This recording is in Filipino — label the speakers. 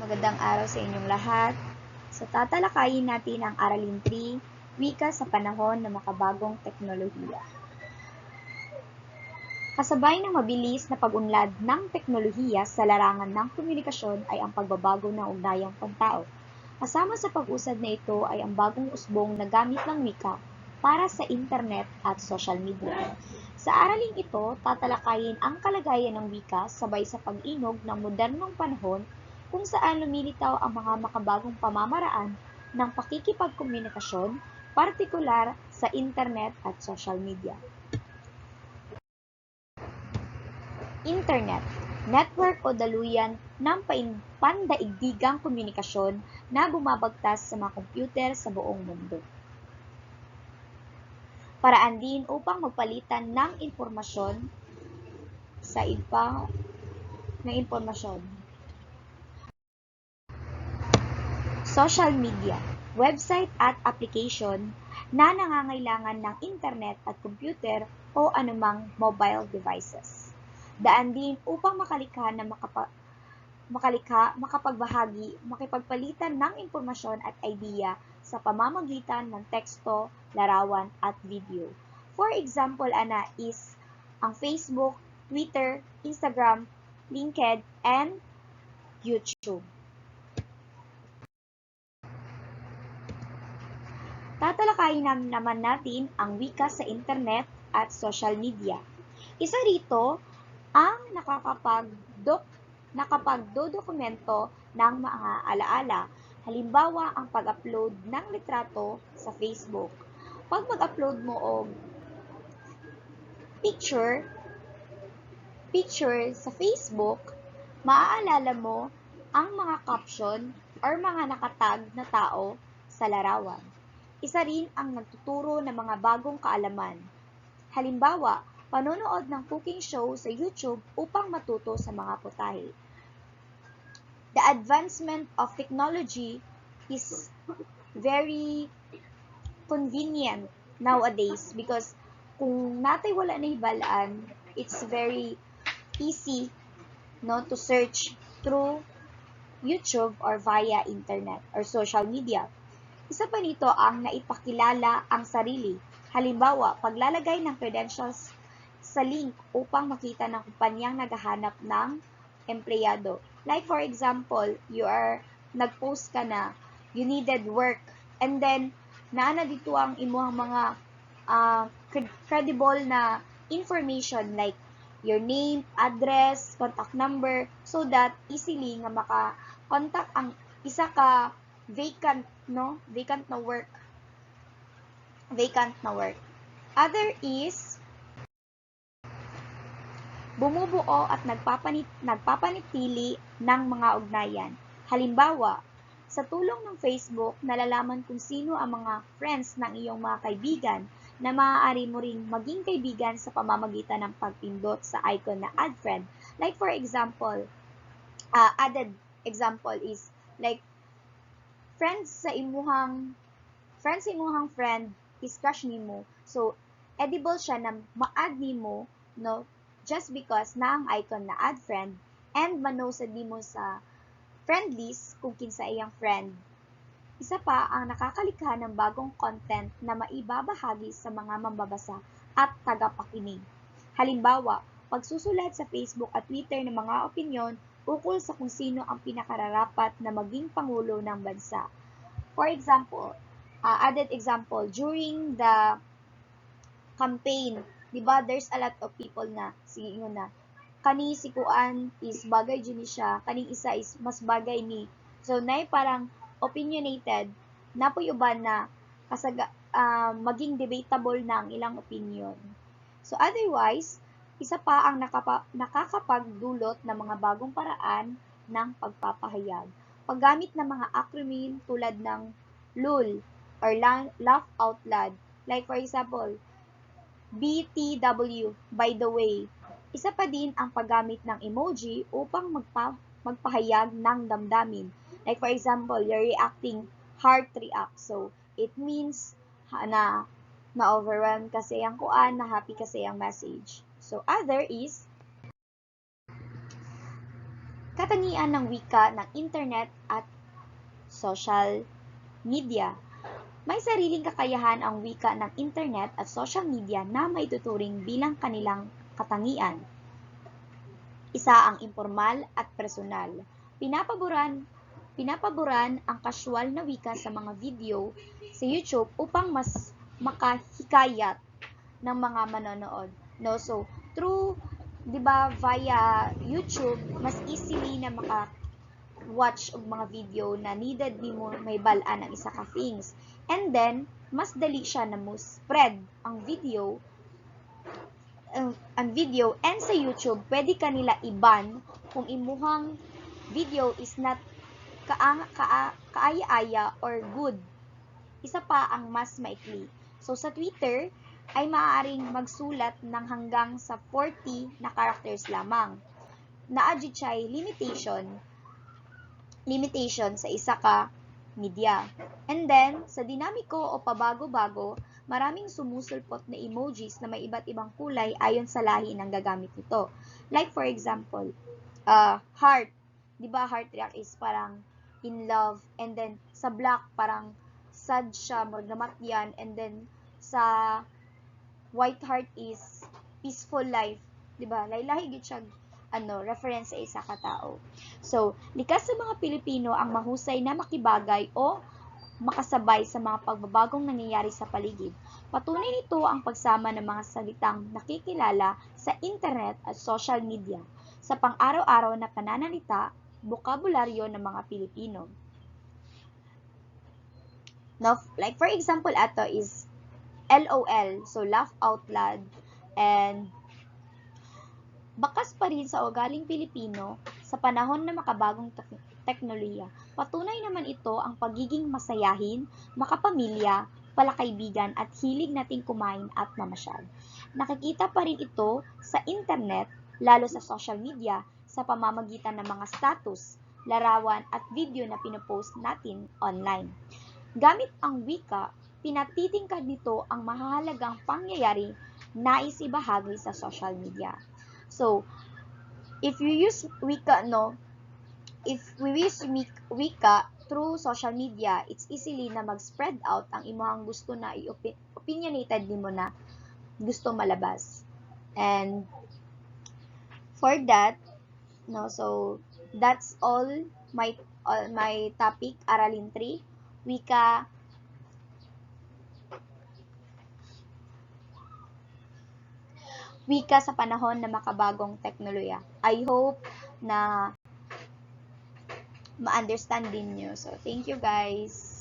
Speaker 1: Magandang araw sa inyong lahat. So tatalakayin natin ang Aralin 3, Wika sa panahon ng makabagong teknolohiya. Kasabay ng mabilis na pag-unlad ng teknolohiya sa larangan ng komunikasyon ay ang pagbabago ng ugnayang pantao. Kasama sa pag-usad na ito ay ang bagong usbong na gamit ng wika para sa internet at social media. Sa araling ito, tatalakayin ang kalagayan ng wika sabay sa pag-inog ng modernong panahon kung saan lumilitaw ang mga makabagong pamamaraan ng pakikipagkomunikasyon, partikular sa internet at social media. Internet, network o daluyan ng pandaigdigang komunikasyon na bumabagtas sa mga kompyuter sa buong mundo. Paraan din upang magpalitan ng impormasyon sa iba na impormasyon. Social media, website at application na nangangailangan ng internet at computer o anumang mobile devices. Daan din upang makalikha, makapagbahagi, makipagpalitan ng impormasyon at idea sa pamamagitan ng teksto, larawan at video. For example, ana is ang Facebook, Twitter, Instagram, LinkedIn, and YouTube. Tatalakayin naman natin ang wika sa internet at social media. Isa rito ang nakapagdodokumento ng mga alaala. Halimbawa, ang pag-upload ng litrato sa Facebook. Pag mag-upload mo og picture sa Facebook, maaalala mo ang mga caption or mga nakatag na tao sa larawan. Isa rin ang nagtuturo ng mga bagong kaalaman. Halimbawa, panonood ng cooking show sa YouTube upang matuto sa mga putahe. The advancement of technology is very convenient nowadays because kung natay wala na hibalaan, it's very easy to search through YouTube or via internet or social media. Isa pa nito ang naipakilala ang sarili. Halimbawa, paglalagay ng credentials sa link upang makita ng kumpanyang naghahanap ng empleyado. Like for example, nag-post ka na, you needed work, and then naana dito ang imuhang mga credible na information like your name, address, contact number, so that easily nga maka-contact ang isa ka vacant na work. Other is bumubuo at nagpapanitili ng mga ugnayan. Halimbawa, sa tulong ng Facebook, nalalaman kung sino ang mga friends ng iyong mga kaibigan na maaari mo ring maging kaibigan sa pamamagitan ng pagpindot sa icon na add friend. Like for example, added example is like friends sa imuhang friend is crush nimo. So edible siya na ma-add nimo just because na ang icon na add friend and manosad nimo sa friend list kung kinsa iyang friend. Isa pa ang nakakalikha ng bagong content na maibabahagi sa mga mambabasa at tagapakinig. Halimbawa, pagsusulat sa Facebook at Twitter ng mga opinyon ukol sa kung sino ang pinakararapat na maging pangulo ng bansa. For example, added example, during the campaign, diba, there's a lot of people na, sige na, kani si Kuan is bagay dyan siya, kaning isa is mas bagay ni. So, na parang opinionated, napoy uban na maging debatable na ang ilang opinion. So, otherwise, isa pa ang nakakapagdulot ng mga bagong paraan ng pagpapahayag. Paggamit ng mga acronym tulad ng LUL or laugh out loud. Like for example, BTW, by the way. Isa pa din ang paggamit ng emoji upang magpahayag ng damdamin. Like for example, you're reacting, heart react. So, it means na-overwhelmed kasi ang kuan, na happy kasi ang message. So, other is Katangian ng wika ng internet at social media. May sariling kakayahan ang wika ng internet at social media na maituturing bilang kanilang katangian. Isa ang informal at personal. Pinapaboran ang casual na wika sa mga video sa YouTube upang mas makahikayat ng mga manonood. No, so through 'di ba via YouTube mas easily na watch og mga video na needed nimo may bal-an ang isa ka things. And then mas dali siya na mo spread ang video and sa YouTube pwede ka nila i-ban kung imuhang video is not kaaya-aya or good. Isa pa ang mas maikli. So sa Twitter ay maaaring magsulat ng hanggang sa 40 na characters lamang. Naadjud siya limitation sa isa ka media. And then, sa dinamiko o pabago-bago, maraming sumusulpot na emojis na may iba't ibang kulay ayon sa lahi ng gagamit nito. Like for example, heart. 'Di ba heart react is parang in love, and then sa black parang sad siya, murag yan, and then sa white heart is peaceful life, 'di ba? Lahi-lahi gid siya reference sa isa ka tao. So, likas sa mga Pilipino ang mahusay na makibagay o makasabay sa mga pagbabagong nangyayari sa paligid. Patunay nito ang pagsama ng mga salitang nakikilala sa internet at social media sa pang-araw-araw na pananalita, bokabularyo ng mga Pilipino. Now, like for example, ato is LOL, so laugh out loud, and bakas pa rin sa ugaling Pilipino sa panahon na makabagong teknolohiya. Patunay naman ito ang pagiging masayahin, makapamilya, palakaibigan at hilig nating kumain at mamasyal. Nakikita pa rin ito sa internet, lalo sa social media, sa pamamagitan ng mga status, larawan at video na pinopost natin online. Gamit ang wika, pinatitingkad nito ang mahalagang pangyayari na isibahagi sa social media. So, if we use wika through social media, it's easily na mag-spread out ang imong gusto na opinionated nimo na gusto malabas. And for that, so that's all my topic, Aralin 3, wika sa panahon na makabagong teknolohiya. I hope na ma-understand din nyo. So, thank you guys.